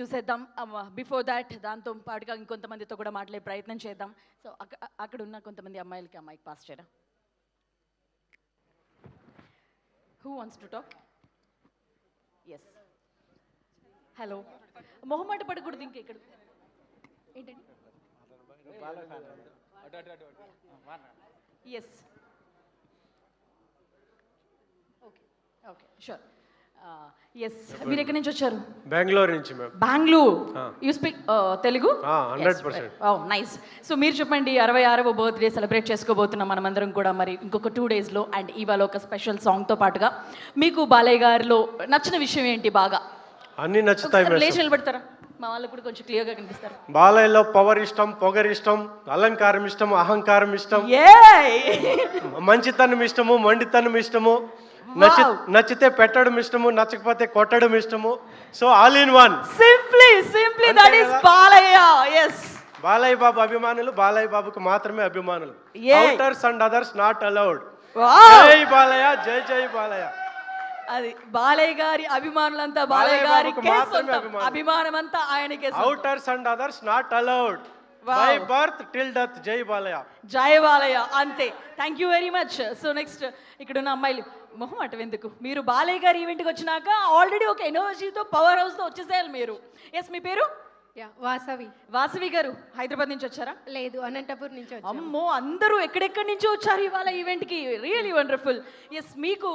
చూసేద్దాం. Before that దాంతో పాటుగా ఇంకొంతమందితో కూడా మాట్లాడే ప్రయత్నం చేద్దాం. సో అక్కడ ఉన్న కొంతమంది అమ్మాయిలకి ఆ మైక్ పాస్ చేయరా. Who wants to talk? Yes, hello. మొహమాట పడకూడదు. ఇంకెక్కడ ఏంటండి? Yes, okay okay, sure. Yes, మీరు ఎక్కడి నుంచి వచ్చారు? బెంగళూరు నుంచి ma'am. Bengaluru. You speak Telugu? 100%. Nice. So మీరు చెప్పండి, 66వ బర్త్డే సెలబ్రేట్ చేసుకోబోతున్నాం మనమందరం కూడా మరి ఇంకొక 2 daysలో. అండ్ ఇవాళ ఒక స్పెషల్ సాంగ్తో పాటుగా మీకు బాలయ్య గారిలో నచ్చిన విషయం ఏంటి బాగా? అన్ని నచ్చుతాయి. లేచి నిలబడతారా? మా వాళ్ళకు కూడా కొంచెం క్లియర్గా కనిపిస్తారు. బాలయ్యలో పవర్ ఇష్టం, పొగరు ఇష్టం, అలంకారం ఇష్టం, అహంకారం ఇష్టం, మంచితనం ఇష్టము, మండితనం ఇష్టము, నచ్చితే పెట్టడం ఇష్టము, నచ్చకపోతే కొట్టడం ఇష్టము. So all in one. Simply that is Balayya. yes, Balayya Babu అభిమానులు బాలయ్య బాబుకు మాత్రమే అభిమానులు. Outers and others not allowed. జై బాలయ్య, జై జై బాలయ్య. అది బాలయ్య గారి అభిమానులంతా బాలయ్య గారికి అభిమానం అంతా ఆయనకే. Outers and others not allowed. By birth till death, జై బాలయ్య. జై బాలయ్య, అంతే. Thank you very much. So next ఇక్కడ ఉన్న అమ్మాయిలు మొహమాటం ఎందుకు? మీరు బాలయ్య గారి ఈవెంట్కి వచ్చినాక ఆల్రెడీ ఒక ఎనర్జీతో పవర్ హౌస్తో వచ్చేసేయాలి మీరు. ఎస్, మీ పేరు? వాసవి. వాసవి గారు హైదరాబాద్ నుంచి వచ్చారా? లేదు, అనంతపూర్ నుంచి వచ్చాను. అమ్మో, అందరూ ఎక్కడెక్కడి నుంచి వచ్చారు ఇవాళ ఈవెంట్కి. Really wonderful. ఎస్, మీకు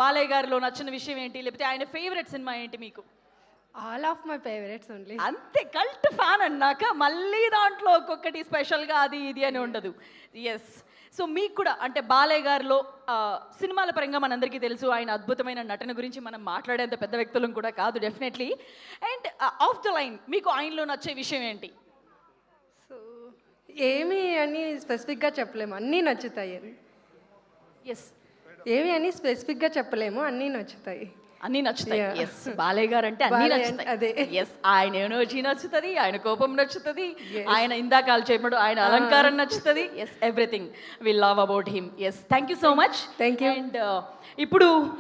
బాలయ్య గారిలో నచ్చిన విషయం ఏంటి, లేకపోతే ఆయన ఫేవరెట్ సినిమా ఏంటి మీకు? All of my favourites only. అంతే, కల్ట్ ఫ్యాన్ అన్నాక మళ్ళీ దాంట్లో ఒక్కొక్కటి స్పెషల్గా అది ఇది అని ఉండదు. ఎస్, సో మీకు కూడా అంటే బాలయ్య గారిలో సినిమాల పరంగా మనందరికీ తెలుసు, ఆయన అద్భుతమైన నటన గురించి మనం మాట్లాడేంత పెద్ద వ్యక్తులం కూడా కాదు definitely. And of the line మీకు ఆయనలో నచ్చే విషయం ఏంటి? సో ఏమి అని స్పెసిఫిక్గా చెప్పలేము, అన్నీ నచ్చుతాయి. ఎస్, ఏమి అని స్పెసిఫిక్గా చెప్పలేము, అన్నీ నచ్చుతాయి. అన్నీ నచ్చుతాయి. ఎస్, బాలయ్య గారు అంటే అన్నీ నచ్చుతాయి. అదే. ఎస్, ఆయన ఎనర్జీ నచ్చుతుంది, ఆయన కోపం నచ్చుతుంది, ఆయన ఇందాకాలు చెప్పడు ఆయన అలంకారం నచ్చుతుంది. Yes, everything we love about him. Yes, thank you so much. Thank you. And ఇప్పుడు